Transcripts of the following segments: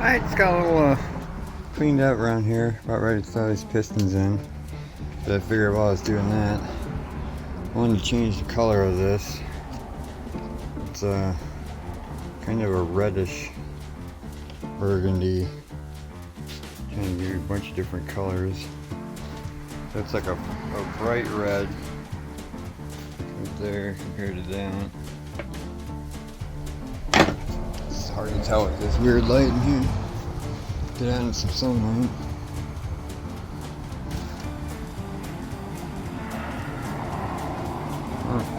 Alright, it's got a little cleaned up around here. About ready to throw these pistons in. But I figured while I was doing that, I wanted to change the color of this. It's kind of a reddish burgundy. Trying to do a bunch of different colors. So it's like a bright red right there compared to that. It's hard to tell with this weird light in here. Get out in some sunlight.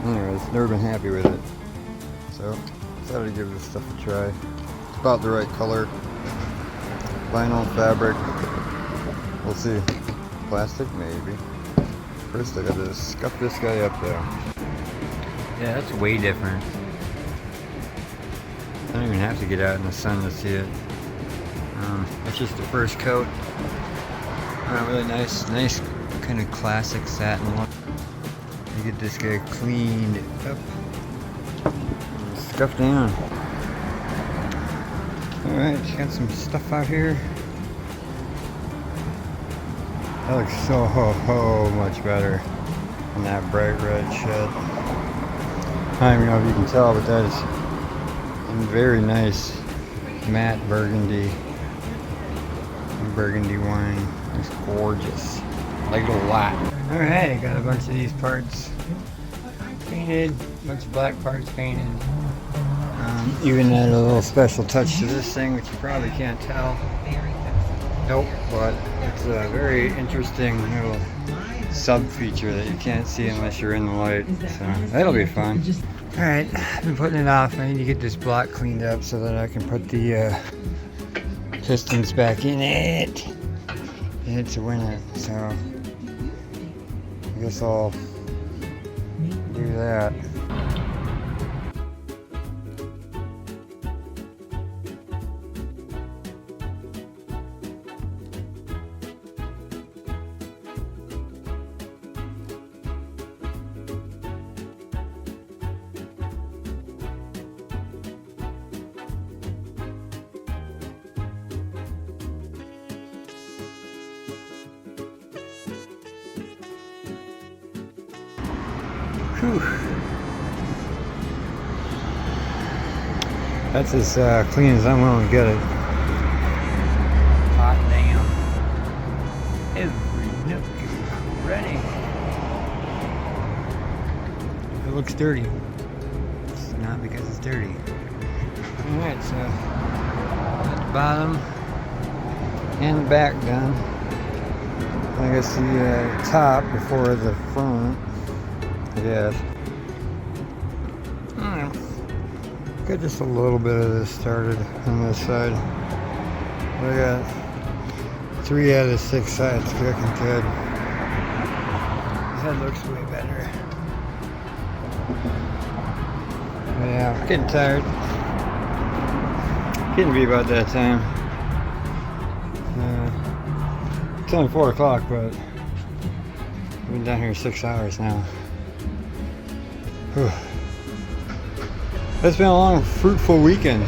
Anyways, never been happy with it. So, decided to give this stuff a try. It's about the right color. Vinyl fabric. We'll see. Plastic, maybe. First, I gotta scuff this guy up though. Yeah, that's way different. I don't even have to get out in the sun to see it. It's just the first coat. Really nice kind of classic satin look. You get this guy cleaned up, scuffed down. Alright, got some stuff out here. That looks so much better than that bright red shit. I don't even know if you can tell, but that is very nice matte burgundy wine. It's gorgeous. I like it a lot. Alright, got a bunch of these parts painted, a bunch of black parts painted. Even added a little special touch to this thing, which you probably can't tell. Nope, but it's a very interesting little sub feature that you can't see unless you're in the light. So that'll be fun. Alright, I've been putting it off. I need to get this block cleaned up so that I can put the pistons back in it. And it's a winner, so I guess I'll do that. Whew. That's as clean as I'm willing to get it. Hot damn. Every nook is ready. It looks dirty. It's not because it's dirty. Alright, so at the bottom and the back done. I guess the top before the front. Yes. Got just a little bit of this started on this side. I got 3 out of 6 sides cooking good. That looks way better. Yeah, getting tired. Getting to be about that time. It's only 4 o'clock, but I've been down here 6 hours now. Whew. It's been a long, fruitful weekend.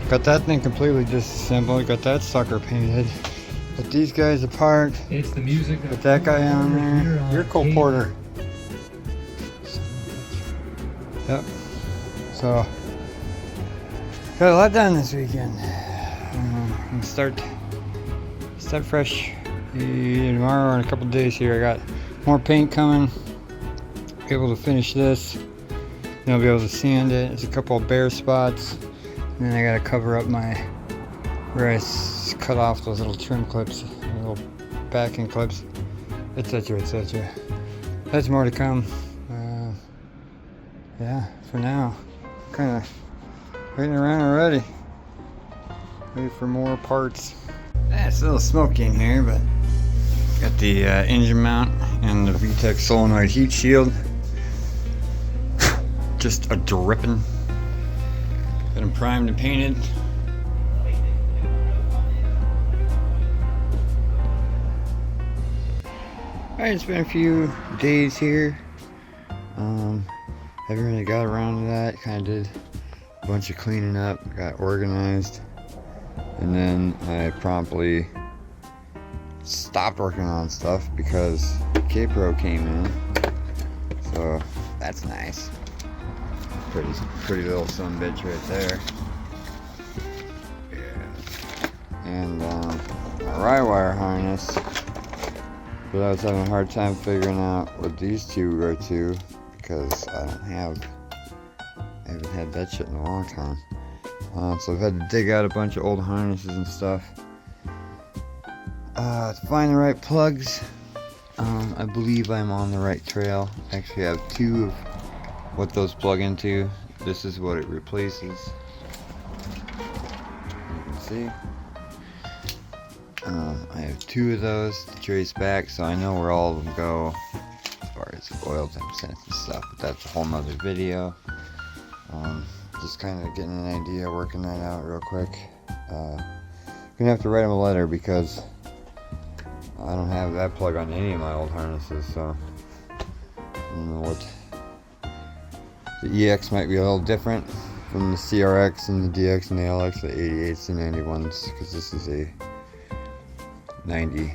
Got that thing completely disassembled. Got that sucker painted. Put these guys apart. It's the music. Put that guy on there. You're Cole Porter. Yep. So, got a lot done this weekend. And start fresh tomorrow or in a couple days here. I got more paint coming. Be able to finish this. Then I'll be able to sand it. There's a couple of bare spots. And then I gotta cover up where I cut off those little trim clips, little backing clips, etc, etc. That's more to come. Yeah, for now, kind of waiting around already. Wait for more parts. It's a little smoky in here, but got the engine mount and the vtec solenoid heat shield. Just a dripping. Got them primed and painted. Alright, it's been a few days here. Haven't really got around to that. Kind of did a bunch of cleaning up, got organized. And then I promptly stopped working on stuff because K-Pro came in. So that's nice. Pretty little sumbitch right there. Yeah. And my ride wire harness. But I was having a hard time figuring out what these two go to because I haven't had that shit in a long time. So I've had to dig out a bunch of old harnesses and stuff to find the right plugs. I believe I'm on the right trail. Actually, I have two of what those plug into. This is what it replaces. You can see. I have two of those to trace back, so I know where all of them go as far as oil temp sense and stuff, but that's a whole nother video. Just kind of getting an idea, working that out real quick. Gonna have to write him a letter because I don't have that plug on any of my old harnesses, so I don't know what. The EX might be a little different from the CRX and the DX and the LX, the 88s and 91s, because this is a 90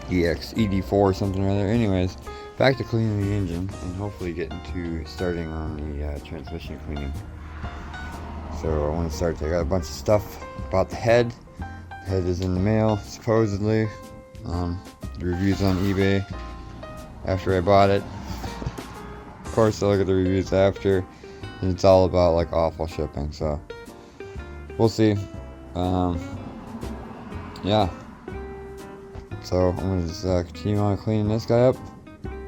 EX ED4 or something or other. Anyways, back to cleaning the engine and hopefully getting to starting on the transmission cleaning. So I want to start. I got a bunch of stuff about the head. The head is in the mail, supposedly. The reviews on eBay after I bought it. Of course, I look at the reviews after, and it's all about like awful shipping. So we'll see. Yeah. So I'm gonna just continue on cleaning this guy up.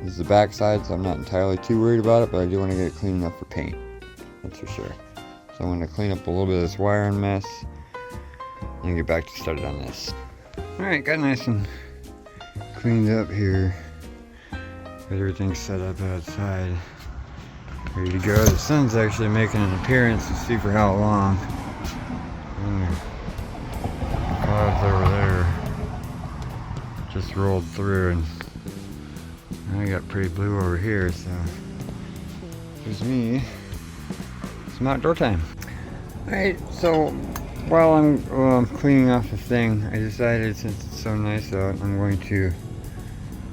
This is the back side, so I'm not entirely too worried about it, but I do want to get it clean enough for paint. That's for sure. So I'm going to clean up a little bit of this wiring mess and get back to started on this. Alright, got nice and cleaned up here. Got everything set up outside. Ready to go. The sun's actually making an appearance. Let's see for how long. The clouds over there just rolled through, and I got pretty blue over here, so there's me. Some outdoor time. Alright, so while I'm cleaning off the thing, I decided, since it's so nice out, I'm going to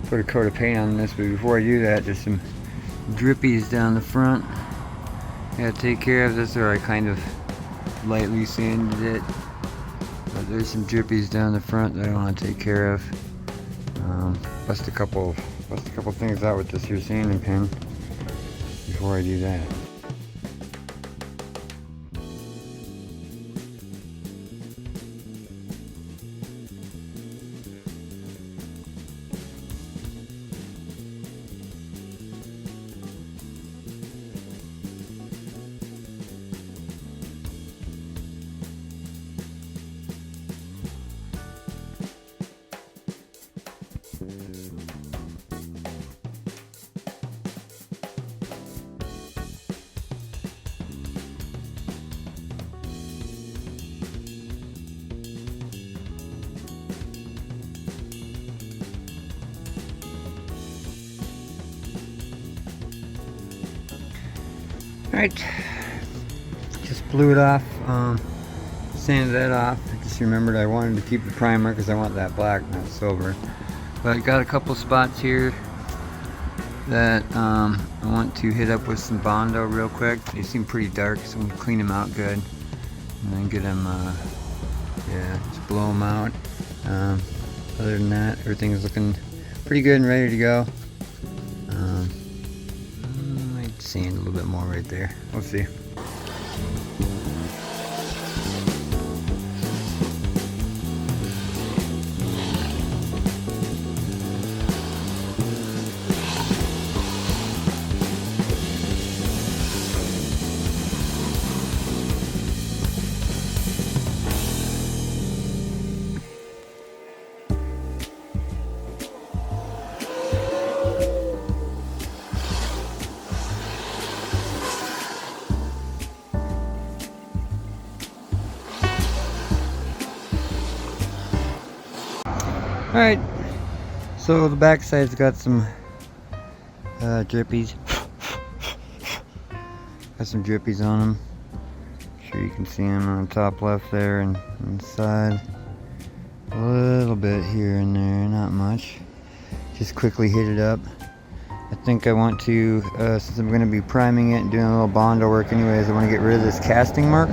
put a coat of paint on this. But before I do that, there's some drippies down the front. I gotta take care of this, or I kind of lightly sanded it. But there's some drippies down the front that I want to take care of. Bust a couple things out with this here sanding pen before I do that. Alright, just blew it off, sanded that off. I just remembered I wanted to keep the primer because I want that black, not silver. But I got a couple spots here that I want to hit up with some Bondo real quick. They seem pretty dark, so I'm going to clean them out good. And then get them, yeah, just blow them out. Other than that, everything's looking pretty good and ready to go. Sand a little bit more right there. We'll see. Alright, so the back side's got some drippies. Got some drippies on them. sure you can see them on the top left there and inside. A little bit here and there, not much. Just quickly hit it up. I think I want to, since I'm going to be priming it and doing a little Bondo work anyways, I want to get rid of this casting mark.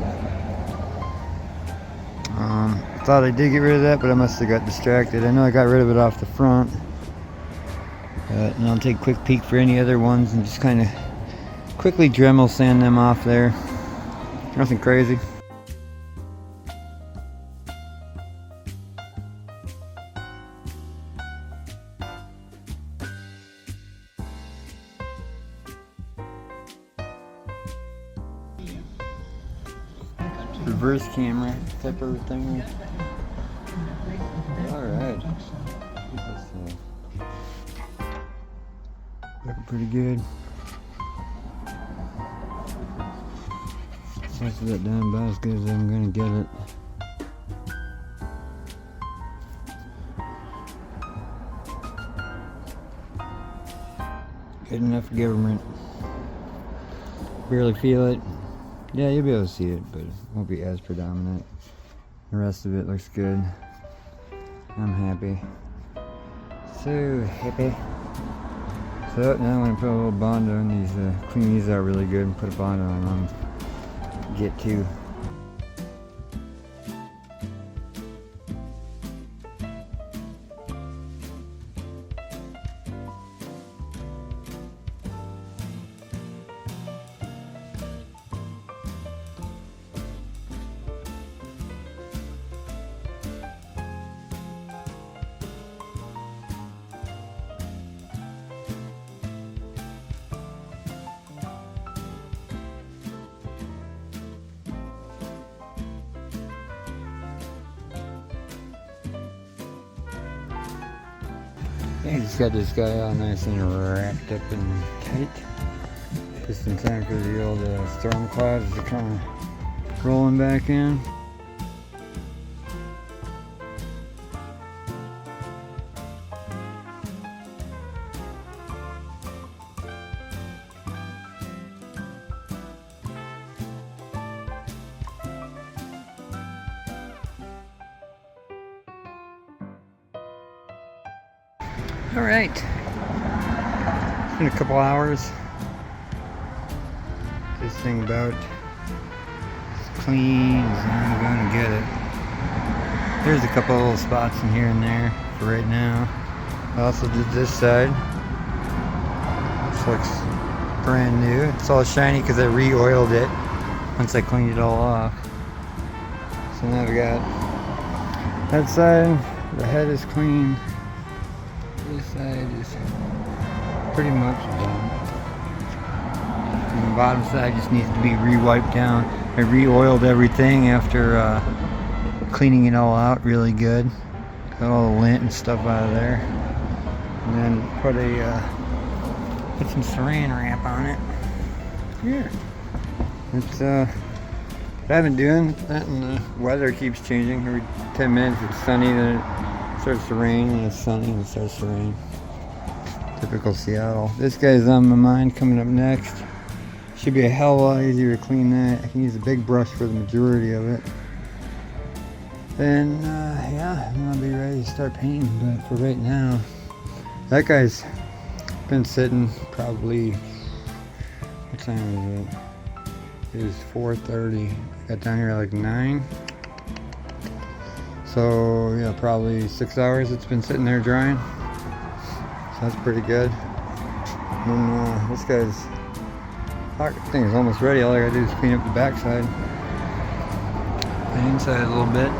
I thought I did get rid of that, but I must have got distracted. I know I got rid of it off the front. And I'll take a quick peek for any other ones and just kind of quickly Dremel sand them off there. Nothing crazy. Reverse camera type of thing. Alright. Looking pretty good. Most of that done about as good as I'm gonna get it. Good enough for government. Barely feel it. Yeah, you'll be able to see it, but it won't be as predominant. The rest of it looks good. I'm happy. So happy. So now I'm going to put a little Bondo on these, clean these out really good and put a Bondo on them. Get to. Yeah, just got this guy all nice and wrapped up and tight. Just in time for the old storm clouds to kind of rolling back in. Alright, it's been a couple hours. This thing about as clean as I'm gonna get it. There's a couple little spots in here and there for right now. I also did this side. This looks brand new. It's all shiny because I re-oiled it once I cleaned it all off. So now we got that side, the head is clean. This side is pretty much done. And the bottom side just needs to be re-wiped down. I re-oiled everything after cleaning it all out really good. Got all the lint and stuff out of there. And then put some saran wrap on it. Yeah. It's what I've been doing, that and the weather keeps changing. Every 10 minutes it's sunny, then it starts to rain, and it's sunny, and it starts to rain. Typical Seattle. This guy's on my mind coming up next. Should be a hell of a lot easier to clean that. I can use a big brush for the majority of it. Then, yeah, I'll be ready to start painting, but for right now, that guy's been sitting probably, what time is it? It is 4:30. I got down here at like 9. So yeah, probably 6 hours it's been sitting there drying. So that's pretty good. And this guy's thing is almost ready. All I gotta do is clean up the backside and inside a little bit.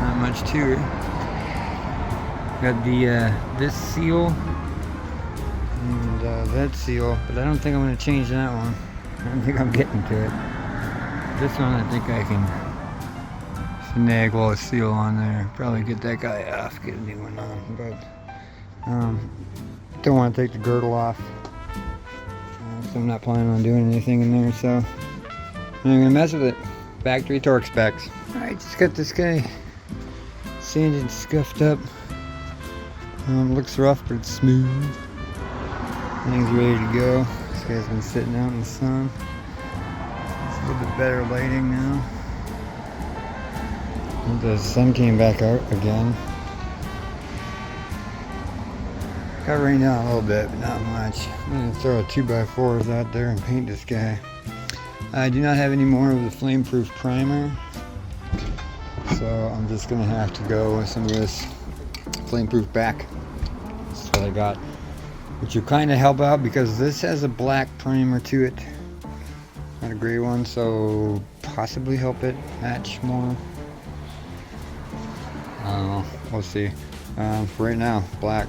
Not much to it. Got the this seal and that seal, but I don't think I'm gonna change that one. I don't think I'm getting to it. This one I think I can finagle a seal on there. Probably get that guy off, get a new one on. But don't want to take the girdle off. So I'm not planning on doing anything in there, so I'm not gonna mess with it. Factory torque specs. Alright, just got this guy sanded and scuffed up. Looks rough, but it's smooth. Thing's ready to go. This guy's been sitting out in the sun. It's A little bit better lighting now. The sun came back out again. Got rained out a little bit, but not much. I'm gonna throw a 2x4 out there and paint this guy. I do not have any more of the flame-proof primer, so I'm just gonna have to go with some of this flame-proof back. That's what I got, which will kind of help out because this has a black primer to it, not a gray one, so possibly help it match more. I don't know, we'll see. For right now, black.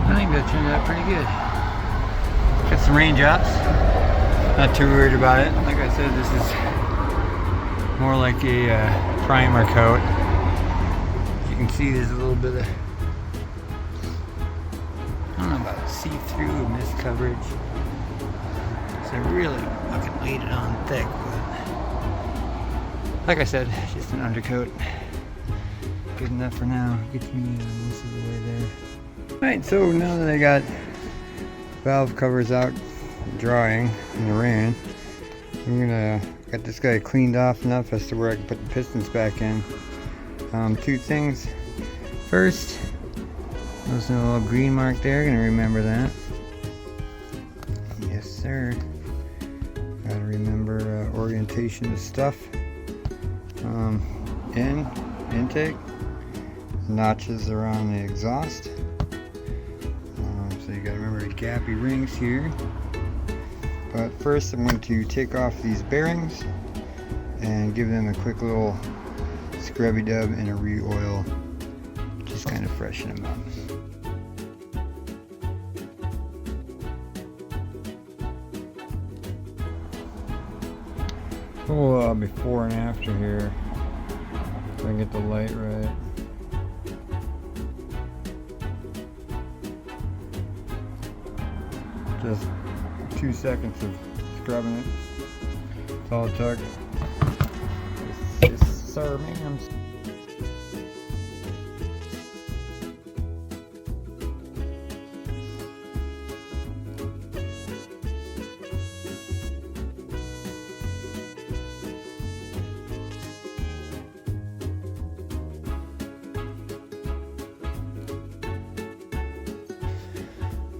I think that turned out pretty good. Got some raindrops. Not too worried about it. Like I said, this is more like a primer coat. As you can see, there's a little bit of, I don't know about see-through or mist coverage. So I really fucking laid it on thick, but like I said, just an undercoat. Good enough for now. Gets me most of the way there. Alright, so now that I got valve covers out drying in the rain, I'm gonna get this guy cleaned off enough as to where I can put the pistons back in. Two things. First, there's a little green mark there, gonna remember that. Yes sir. Gotta remember orientation of stuff. Intake. Notches around the exhaust. So you gotta remember the gappy rings here. But first I'm going to take off these bearings and give them a quick little scrubby dub and a re-oil. Just kind of freshen them up. Oh, before and after here, so I can get the light right. Just 2 seconds of scrubbing it. That's all it took. Yes, sir, ma'am.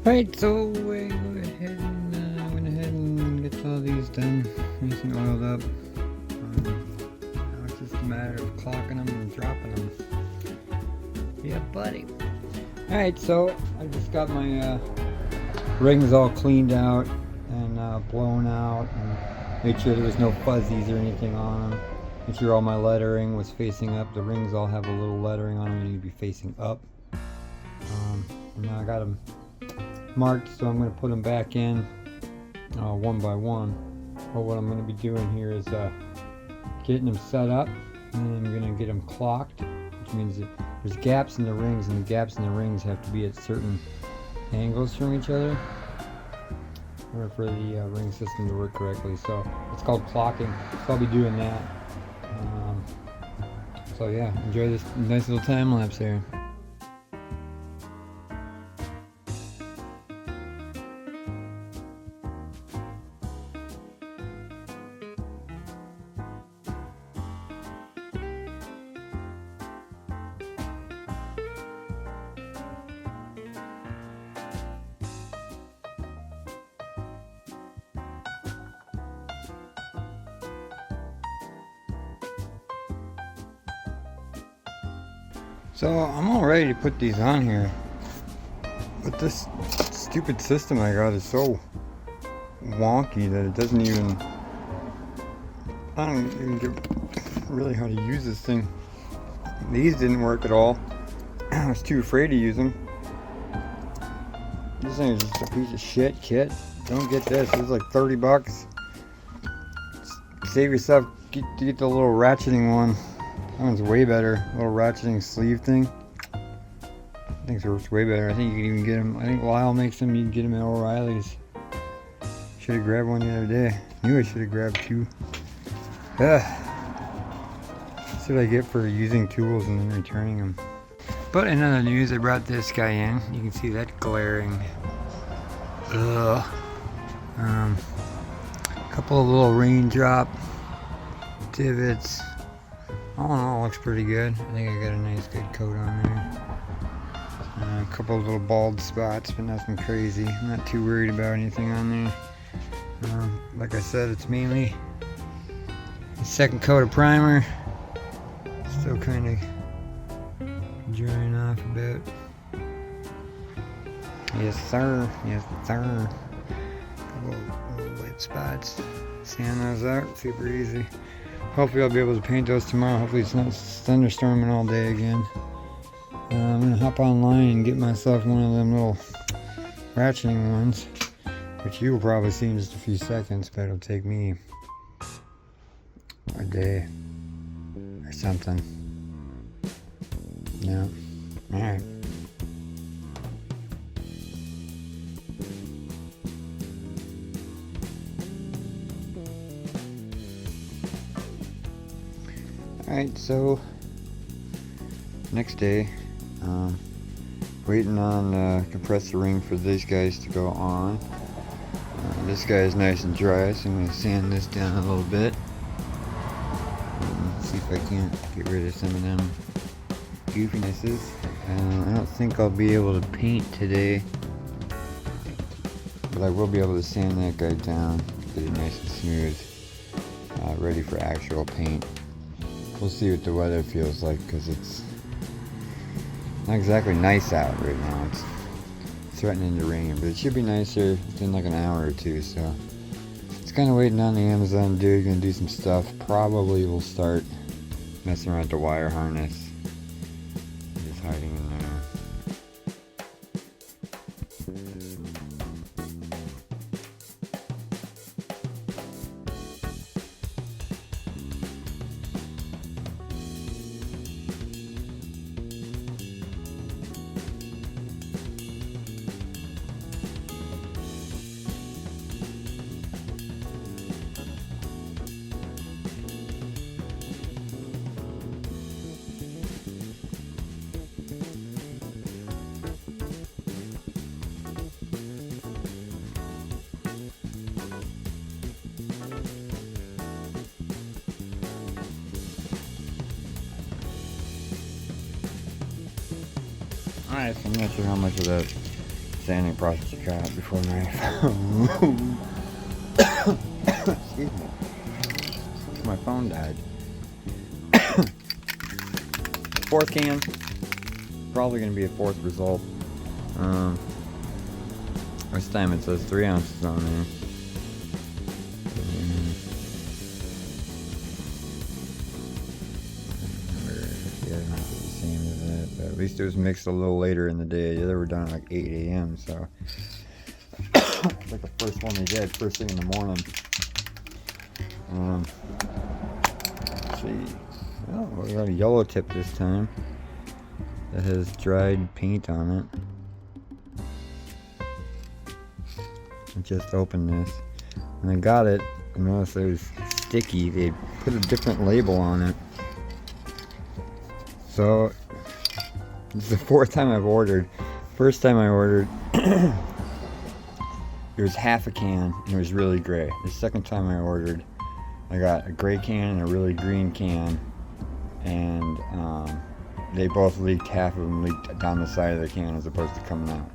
Right, so we went ahead and get all these done, nice and oiled up. Now it's just a matter of clocking them and dropping them. Yeah, buddy. Alright, so I just got my rings all cleaned out and blown out, and made sure there was no fuzzies or anything on them. Make sure all my lettering was facing up. The rings all have a little lettering on them. They need to be facing up. And now I got them marked, so I'm going to put them back in one by one. But what I'm going to be doing here is getting them set up, and then I'm going to get them clocked, which means that there's gaps in the rings, and the gaps in the rings have to be at certain angles from each other in order for the ring system to work correctly. So it's called clocking. So I'll be doing that. So yeah, enjoy this nice little time lapse here. So I'm all ready to put these on here, but this stupid system I got is so wonky that it doesn't even, I don't even get really how to use this thing. These didn't work at all. I was too afraid to use them. This thing is just a piece of shit kit. Don't get this. It's like 30 bucks. Save yourself, get the little ratcheting one. That one's way better. Little ratcheting sleeve thing. I think it works way better. I think you can even get them. I think Lyle makes them. You can get them at O'Reilly's. Should have grabbed one the other day. Knew I should have grabbed two. That's what I get for using tools and then returning them. But in other news, I brought this guy in. You can see that glaring. Ugh. Couple of little raindrop divots. All in all, looks pretty good. I think I got a nice good coat on there. A couple of little bald spots, but nothing crazy. I'm not too worried about anything on there. Like I said, it's mainly the second coat of primer. Still kind of drying off a bit. Yes, sir. Yes, sir. Couple little white spots. Sand those out. Super easy. Hopefully I'll be able to paint those tomorrow. Hopefully it's not thunderstorming all day again. I'm going to hop online and get myself one of them little ratcheting ones, which you will probably see in just a few seconds, but it'll take me a day or something. Yeah. Alright. Alright, so next day, waiting on the compressor ring for these guys to go on. This guy is nice and dry, so I'm going to sand this down a little bit. See if I can't get rid of some of them goofinesses. I don't think I'll be able to paint today, but I will be able to sand that guy down, get it nice and smooth, ready for actual paint. We'll see what the weather feels like, because it's not exactly nice out right now. It's threatening to rain, but it should be nicer within like an hour or two, so it's kind of waiting on the Amazon dude. Gonna do some stuff. Probably will start messing around with the wire harness. Just hiding in there. Alright, so I'm not sure how much of that sanding process you got before my excuse me. My phone died. Fourth can. Probably gonna be a fourth result. This time it says 3 ounces on there. At least it was mixed a little later in the day. They were done at like 8 a.m. So it's like the first one they did, first thing in the morning. Let's see. Oh, we got a yellow tip this time that has dried paint on it. I just opened this. When I got it, I noticed it was sticky. They put a different label on it. So, it's the fourth time I've ordered. First time I ordered, it was half a can and it was really gray. The second time I ordered, I got a gray can and a really green can, and they both leaked. Half of them leaked down the side of the can as opposed to coming out.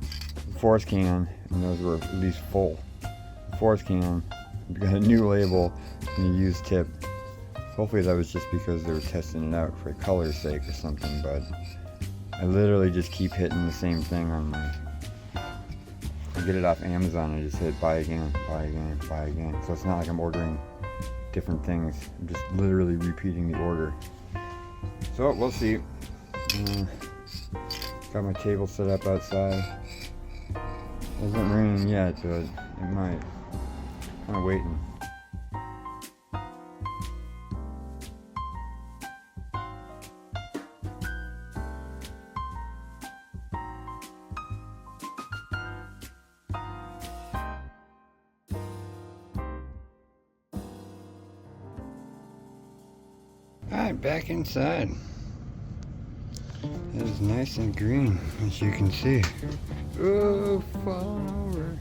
The fourth can, and those were at least full. The fourth can got a new label and a used tip. Hopefully that was just because they were testing it out for color's sake or something, but I literally just keep hitting the same thing on my... I get it off Amazon and I just hit buy again, buy again, buy again. So it's not like I'm ordering different things. I'm just literally repeating the order. So we'll see. Got my table set up outside. It isn't raining yet, but it might. Kind of waiting. Alright, back inside. It is nice and green, as you can see. Oh, falling over.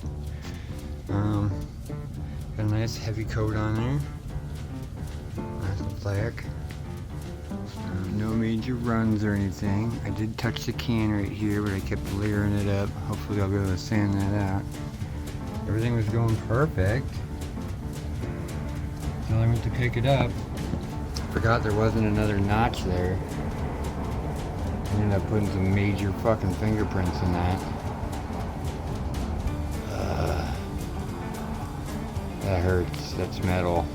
Got a nice heavy coat on there. Nice and black. No major runs or anything. I did touch the can right here, but I kept layering it up. Hopefully I'll be able to sand that out. Everything was going perfect. So I went to pick it up. Forgot there wasn't another notch there. I ended up putting some major fucking fingerprints in that. That hurts. That's metal.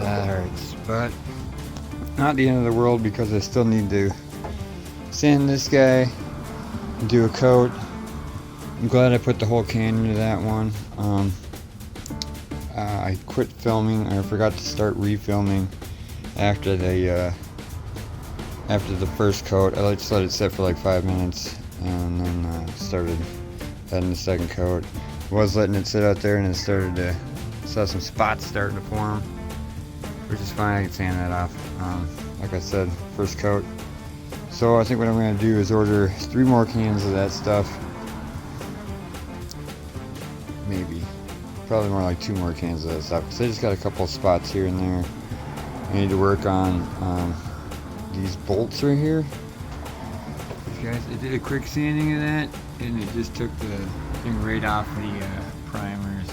That hurts. But not the end of the world, because I still need to sand this guy and do a coat. I'm glad I put the whole can into that one. I quit filming. I forgot to start refilming after the first coat. I just let it sit for like 5 minutes and then started adding the second coat. I was letting it sit out there and it started to, saw some spots starting to form, which is fine. I can sand that off. Like I said, first coat. So I think what I'm going to do is order 3 more cans of that stuff. Maybe. Probably more like 2 more cans of that stuff, because I just got a couple of spots here and there. I need to work on these bolts right here. Guys, I did a quick sanding of that, and it just took the thing right off the primer,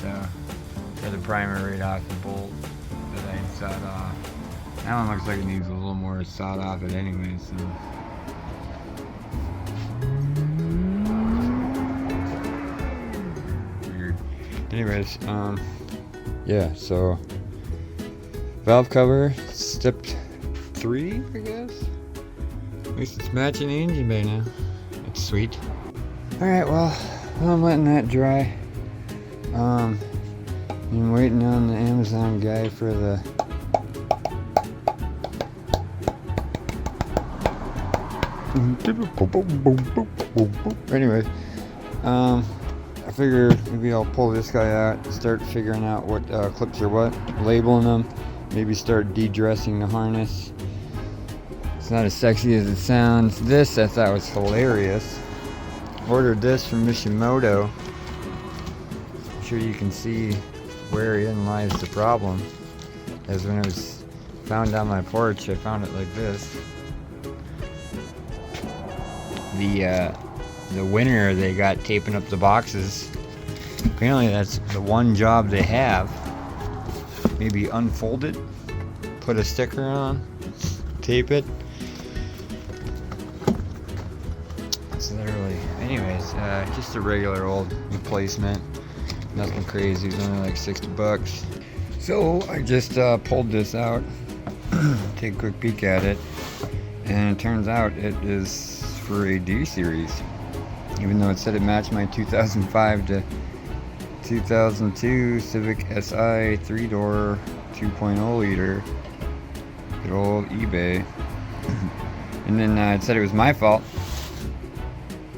or the primer right off the bolt that I had sawed off. That one looks like it needs a little more sawed off it anyway, so. Weird. Anyways, yeah, so valve cover, step 3, I guess. At least it's matching the engine bay now. It's sweet. Alright, well, I'm letting that dry. I'm waiting on the Amazon guy for the anyways, I figured maybe I'll pull this guy out, start figuring out what clips are what, labeling them, maybe start de-dressing the harness. It's not as sexy as it sounds. This I thought was hilarious. Ordered this from Mishimoto. I'm sure you can see wherein lies the problem. As when it was found on my porch, I found it like this. The winner they got taping up the boxes. Apparently that's the one job they have. Maybe unfold it, put a sticker on, tape it. It's literally, anyways, just a regular old replacement. Nothing crazy. It was only like $60. So I just pulled this out, take a quick peek at it, and it turns out it is for a D series. Even though it said it matched my 2005 to 2002 Civic SI 3-door 2.0 liter. Good old eBay. And then it said it was my fault,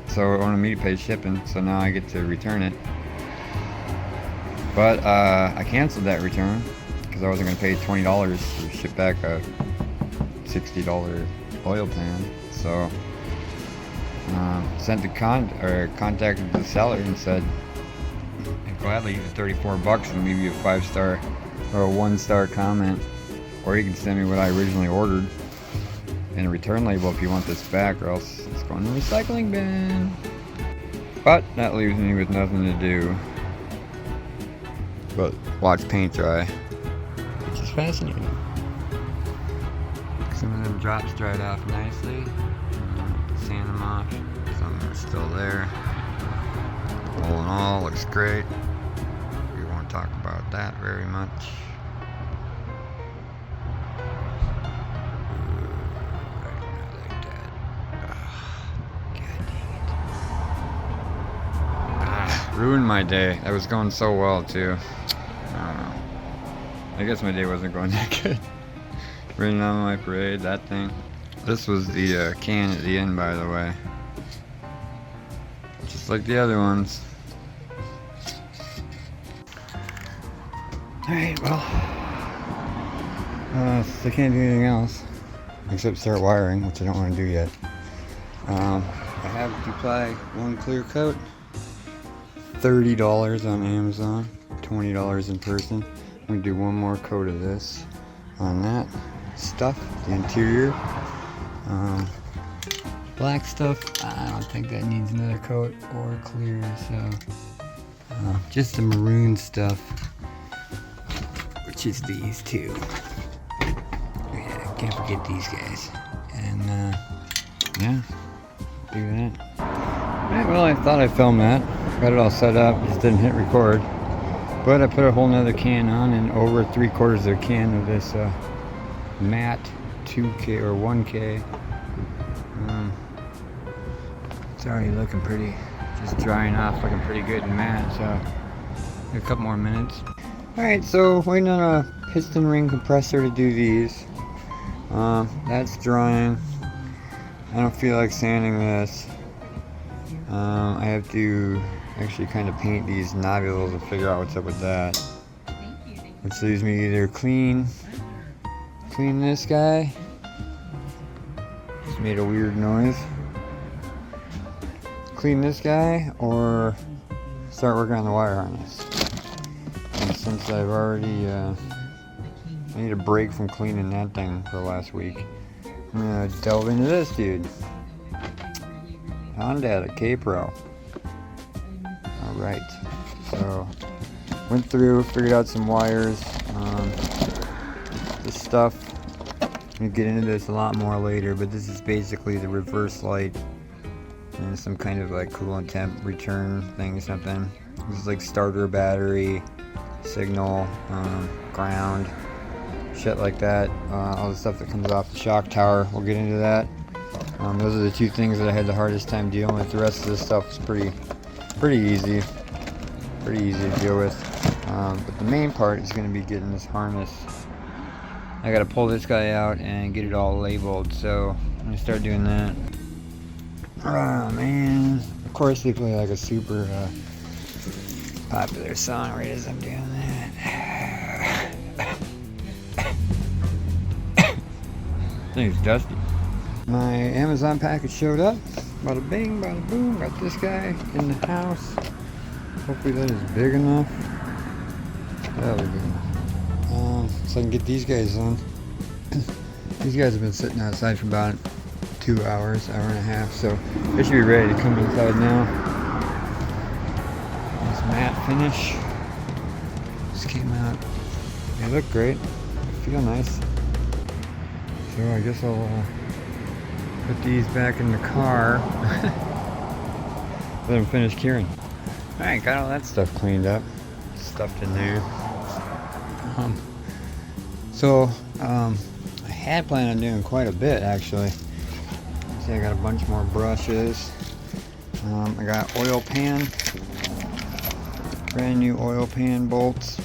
so it wanted me to pay shipping, so now I get to return it. But I canceled that return because I wasn't going to pay $20 to ship back a $60 oil pan. So contacted the seller and said I'd gladly use the $34 and leave you a 5-star or a 1-star comment, or you can send me what I originally ordered and a return label if you want this back, or else it's going to the recycling bin. But that leaves me with nothing to do but watch paint dry, which is fascinating. Some of them drops dried off nicely. Sand them off. Some are still there. All in all, looks great. We won't talk about that very much. Ruined my day. That was going so well too. I don't know. I guess my day wasn't going that good. Raining on my parade, that thing. This was the can at the end, by the way. Just like the other ones. Alright, well. I can't do anything else except start wiring, which I don't want to do yet. I have to apply one clear coat. $30 on Amazon, $20 in person. I'm going to do one more coat of this on that stuff, the interior. Black stuff, I don't think that needs another coat or clear, so just the maroon stuff, which is these two. Yeah, can't forget these guys. And yeah, do that. Alright, well, I thought I filmed that. Got it all set up, just didn't hit record. But I put a whole nother can on, and over 3/4 of a can of this matte 2K or 1K. It's already looking pretty, just drying off, looking pretty good and matte, so a couple more minutes. Alright, so waiting on a piston ring compressor to do these. That's drying. I don't feel like sanding this. I have to actually kind of paint these nodules and figure out what's up with that. Which leaves me either clean this guy. Just made a weird noise. Clean this guy, or start working on the wire harness. And since I've already I need a break from cleaning that thing for last week, I'm gonna delve into this dude. Honda K-Pro. Alright, so went through, figured out some wires. This stuff, I'm going to get into this a lot more later, but this is basically the reverse light and some kind of like coolant temp return thing or something. This is like starter battery, signal, ground, shit like that. All the stuff that comes off the shock tower, we'll get into that. Those are the two things that I had the hardest time dealing with. The rest of this stuff is pretty easy to deal with. But the main part is going to be getting this harness. I got to pull this guy out and get it all labeled, so I'm going to start doing that. Oh man, of course they play like a super popular song right as I'm doing that. Thing's dusty. My Amazon package showed up. Bada bing, bada boom. Got this guy in the house. Hopefully that is big enough. That'll be good enough. So I can get these guys on. These guys have been sitting outside for about 2 hours, hour and a half, so they should be ready to come inside now. This matte finish just came out. They look great. Feel nice. So I guess I'll put these back in the car. Let them finish curing. Alright, got all that stuff cleaned up. Stuffed in there. I had planned on doing quite a bit actually. See, I got a bunch more brushes. I got oil pan. brand new oil pan bolts.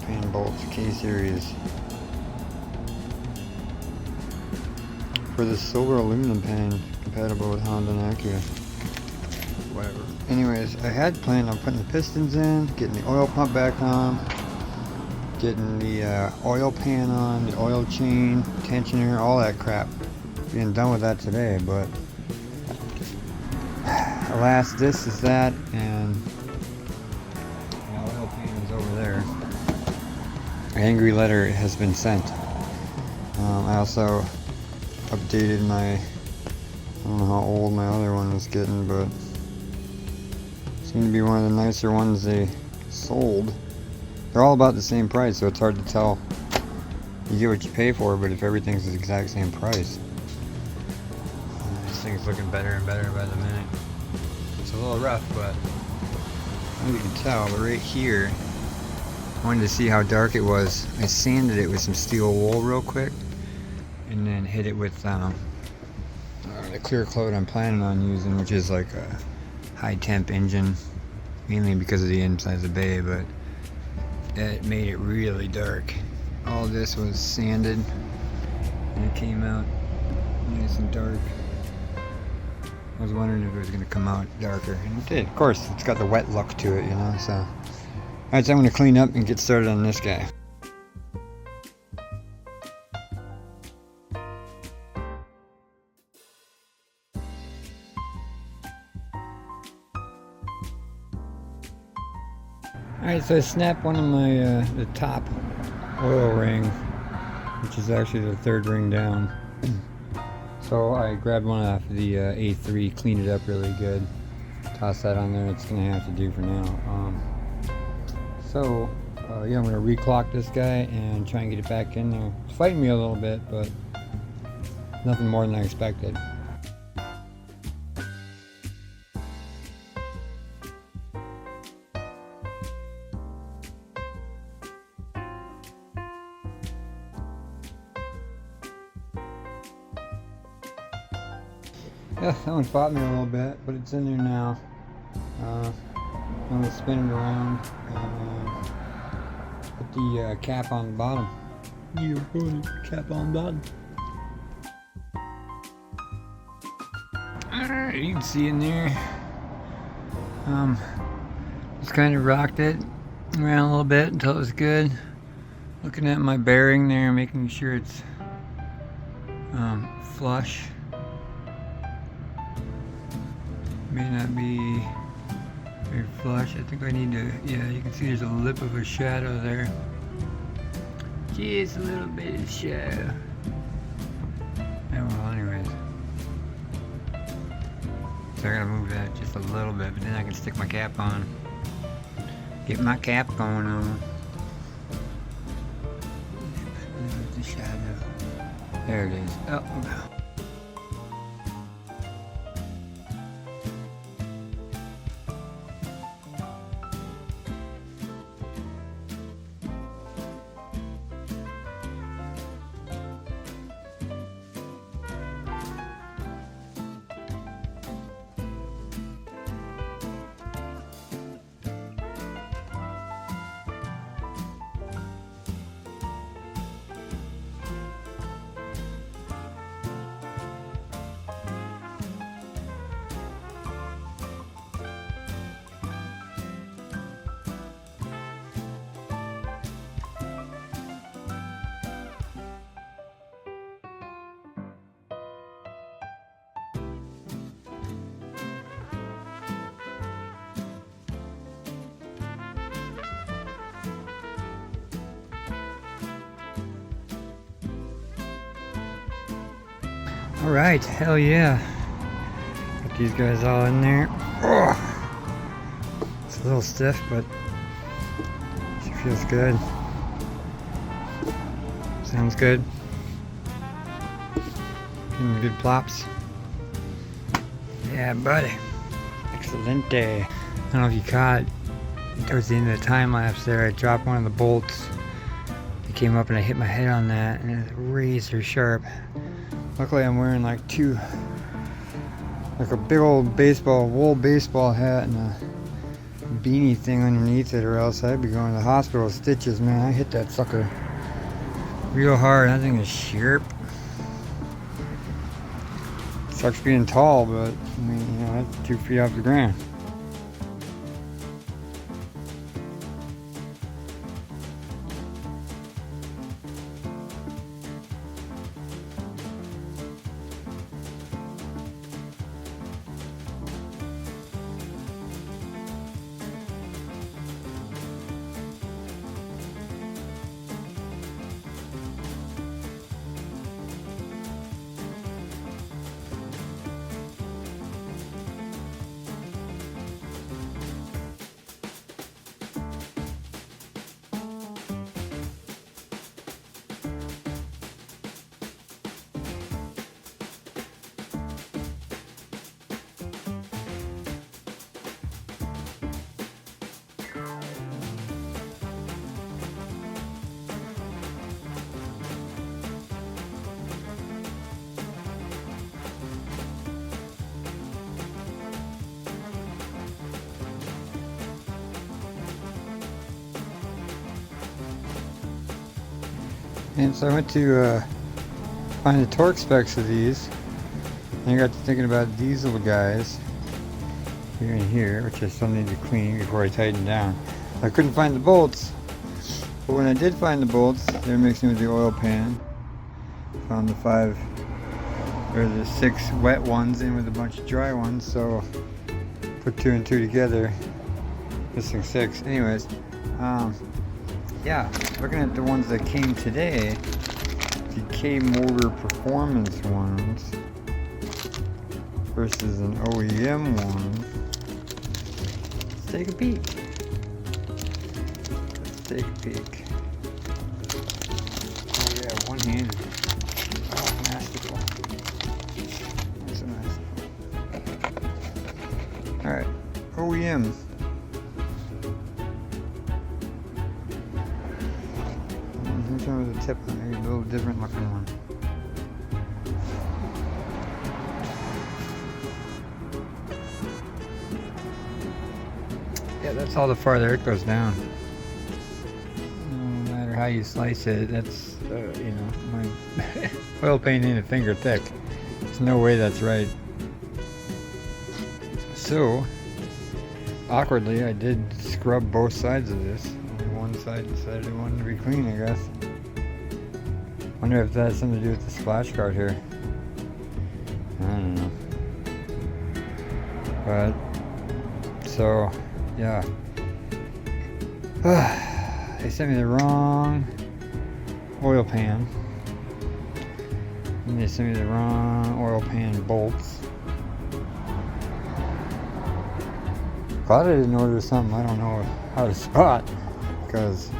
Pan bolts, K-series. For the silver aluminum pan, compatible with Honda and Acura. Whatever. Anyways, I had planned on putting the pistons in, getting the oil pump back on, getting the oil pan on, the oil chain, tensioner, all that crap. Being done with that today, but alas, this is that, and the oil pan is over there. An angry letter has been sent. I also updated my, I don't know how old my other one was getting, but seemed to be one of the nicer ones they sold. They're all about the same price, so it's hard to tell. You get what you pay for, but if everything's the exact same price. This thing's looking better and better by the minute. It's a little rough, but I don't know if you can tell, but right here, I wanted to see how dark it was. I sanded it with some steel wool real quick, and then hit it with the clear coat I'm planning on using, which is like a high temp engine, mainly because of the inside of the bay, but it made it really dark. All this was sanded and it came out nice and dark. I was wondering if it was going to come out darker, and it did. Of course, it's got the wet look to it, you know, so. Alright, so I'm going to clean up and get started on this guy. Alright, so I snapped one of my, the top oil ring, which is actually the third ring down. So I grabbed one off the A3, cleaned it up really good, tossed that on there. It's going to have to do for now. Yeah, I'm going to reclock this guy and try and get it back in there. It's fighting me a little bit, but nothing more than I expected. Yeah, that one fought me a little bit, but it's in there now. I'm going to spin it around and put the cap on the bottom. You put the cap on the bottom. Alright, you can see in there. Just kind of rocked it around a little bit until it was good. Looking at my bearing there, making sure it's flush. May not be very flush. I think I need to, yeah, you can see there's a lip of a shadow there. Just a little bit of shadow. Yeah, well, anyways. So I gotta move that just a little bit, but then I can stick my cap on. Get my cap going on. The shadow. There it is. Oh. Alright, hell yeah. Got these guys all in there. Oh, it's a little stiff, but she feels good. Sounds good. Getting good plops. Yeah, buddy. Excelente. I don't know if you caught towards the end of the time lapse there, I dropped one of the bolts. It came up and I hit my head on that, and it's razor sharp. Luckily I'm wearing like two like a big old wool baseball hat and a beanie thing underneath it, or else I'd be going to the hospital with stitches, man. I hit that sucker real hard. That thing is sharp. Sucks being tall, but I mean, you know, that's 2 feet off the ground. And so I went to find the torque specs of these, and I got to thinking about these little guys here and here, which I still need to clean before I tighten down. I couldn't find the bolts, but when I did find the bolts, they were mixing with the oil pan. Found the 6 wet ones in with a bunch of dry ones, so put 2 and 2 together, missing 6. Anyways, yeah, looking at the ones that came today, the K-Motor Performance ones versus an OEM one. Let's take a peek. Oh yeah, one-handed. Oh, masterful. That's so masterful. Alright, OEM. With the tip on there, a little different looking one. Yeah, that's all the farther it goes down. No matter how you slice it, that's, you know, my oil paint ain't a finger thick. There's no way that's right. So, awkwardly, I did scrub both sides of this. Only one side decided it wanted to be clean, I guess. Wonder if that has something to do with the splash guard here. I don't know. But, so, yeah. They sent me the wrong oil pan. And they sent me the wrong oil pan bolts. Glad I didn't order something I don't know how to spot, because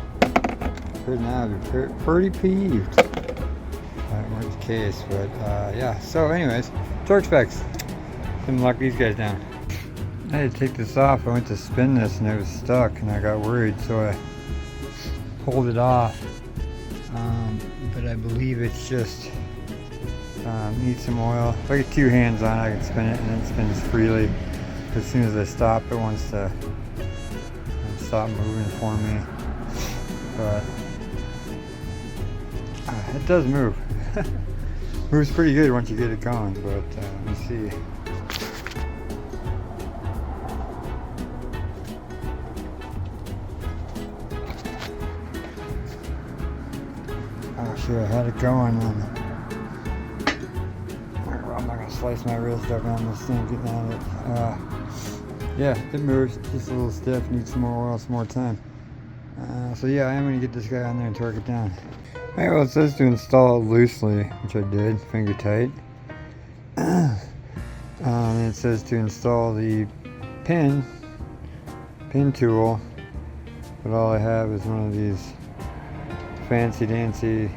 right now I'd be pretty peeved. That weren't the case, but yeah. So anyways, torque specs. Didn't lock these guys down. I had to take this off. I went to spin this and it was stuck and I got worried, so I pulled it off. But I believe it's just needs some oil. If I get 2 hands on it, I can spin it and it spins freely. As soon as I stop, it wants to stop moving for me. But it does move. Moves pretty good once you get it going, but let me see. Oh shit, I had it going. I'm not gonna slice my wrist up on this thing getting at it. Yeah, it moves. It's just a little stiff. Needs some more oil, some more time. So yeah, I am gonna get this guy on there and torque it down. Alright, well, it says to install it loosely, which I did, finger tight. And it says to install the pin tool, but all I have is one of these fancy dancy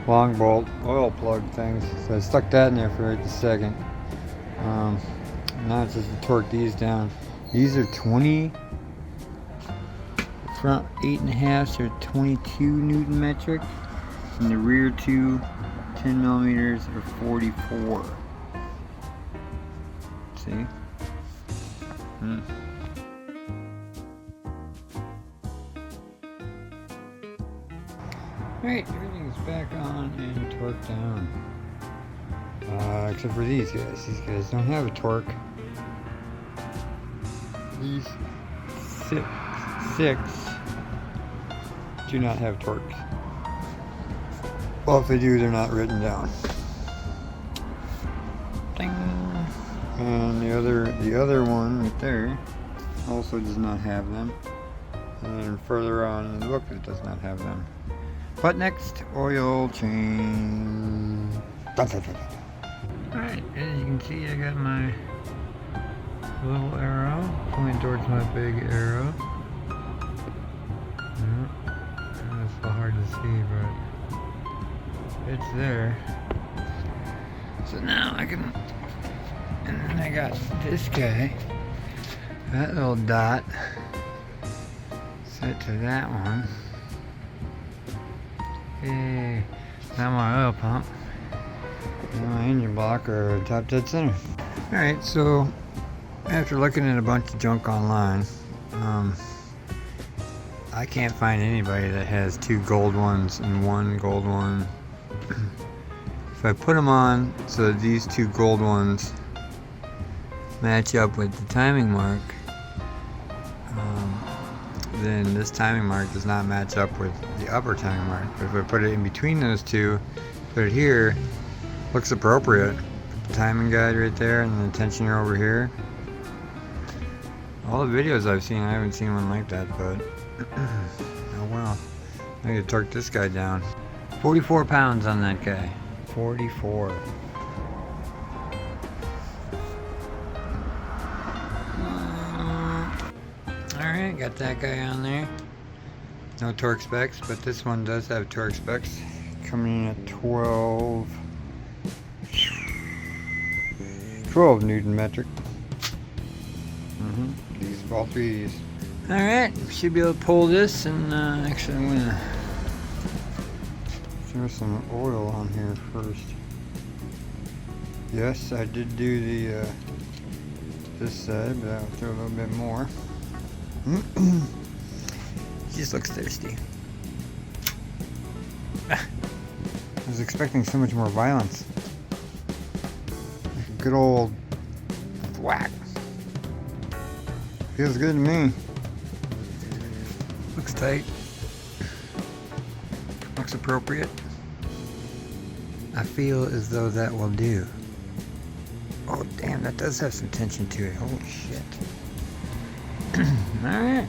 long bolt oil plug things. So I stuck that in there for right this second. Now it's just to torque these down. These are 20, front 8.5s are 22 Newton metric. And the rear 2 10 millimeters are 44. see? Alright, everything's back on and torqued down. Except for these guys. These guys don't have a torque. These six do not have torques. Well, if they do, they're not written down. Ding. And the other one right there also does not have them. And further on in the book, it does not have them. But next, oil change. Alright, as you can see, I got my little arrow pointing towards my big arrow. It's a little hard to see, but it's there. So now I can, and then I got this guy, that little dot, set to that one. Hey, now my oil pump. My engine block are top dead center. Alright, so after looking at a bunch of junk online, I can't find anybody that has two gold ones and one gold one. If I put them on so that these two gold ones match up with the timing mark, then this timing mark does not match up with the upper timing mark. But if I put it in between those two, put it here, looks appropriate. Put the timing guide right there and the tensioner over here. All the videos I've seen, I haven't seen one like that, but oh well. I need to torque this guy down. 44 pounds on that guy. 44. Alright, got that guy on there. No torque specs, but this one does have torque specs. Coming in at 12 Newton metric. These, all three of these. Alright, should be able to pull this, and actually I'm gonna throw some oil on here first. Yes, I did do the this side, but I'll throw a little bit more. He just looks thirsty. I was expecting so much more violence. Like a good old whack. Feels good to me. Looks tight. Looks appropriate. I feel as though that will do. Oh damn, that does have some tension to it. Holy shit. Alright.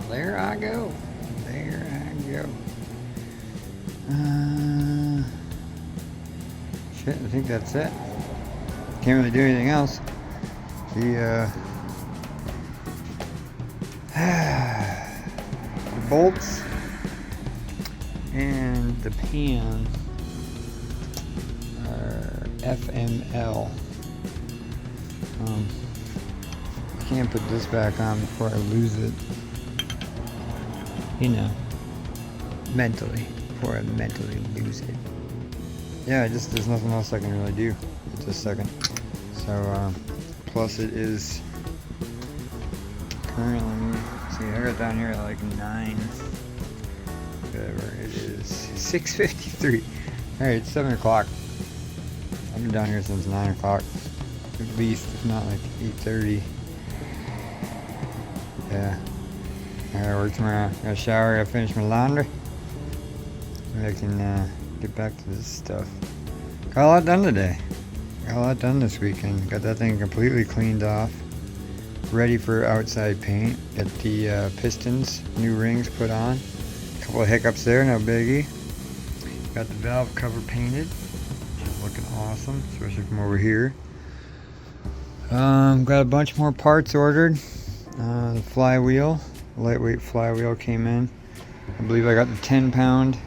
There I go. There I go. Shit, I think that's it. Can't really do anything else. The bolts and the pan are FML. I can't put this back on before I lose it. You know, mentally, before I mentally lose it. Yeah, there's nothing else I can really do at this second. So, plus it is currently, see, I got down here at like 9, whatever it is, 6:53. Alright, it's 7 o'clock. I've been down here since 9 o'clock, at least, if not like 8:30. Yeah. I gotta work tomorrow. Gotta shower, gotta finish my laundry. Maybe I can get back to this stuff. Got a lot done today. Got a lot done this weekend. Got that thing completely cleaned off. Ready for outside paint. Got the pistons, new rings put on. A couple of hiccups there, no biggie. Got the valve cover painted. Looking awesome, especially from over here. Got a bunch more parts ordered. The flywheel, lightweight flywheel came in. I believe I got the 10-pound.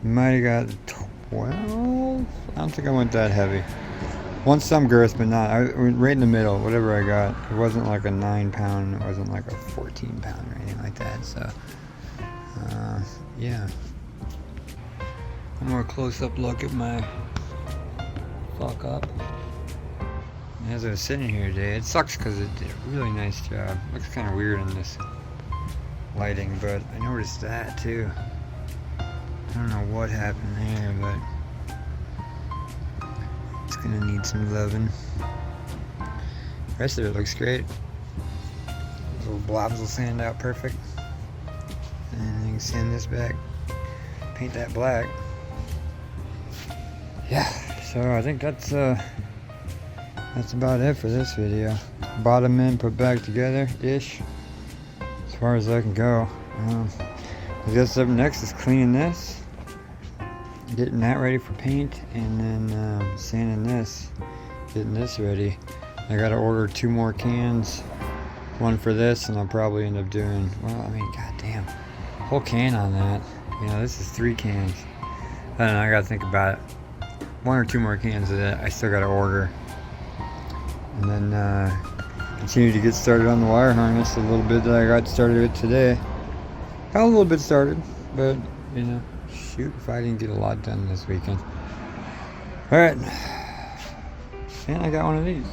Might have got 12. I don't think I went that heavy. Want some girth, but not. I went right in the middle. Whatever I got, it wasn't like a 9-pound. It wasn't like a 14-pound or anything like that. So, yeah. A more close-up look at my fuck up. As I was sitting here today, it sucks because it did a really nice job. Looks kind of weird in this lighting, but I noticed that too. I don't know what happened there, but it's gonna need some loving. The rest of it looks great. Those little blobs will sand out perfect. And you can sand this back, paint that black. Yeah, so I think that's about it for this video. Bottom end put back together-ish, as far as I can go. I guess up next is cleaning this, getting that ready for paint, and then sanding this, getting this ready. I gotta order 2 more cans, one for this, and I'll probably end up doing, well, I mean, goddamn, whole can on that. You know, this is 3 cans. I don't know, I gotta think about it. 1 or 2 more cans of that I still gotta order. And then continue to get started on the wire harness a little bit that I got started with today. Got a little bit started, but you know, shoot if I didn't get a lot done this weekend. Alright, and I got one of these.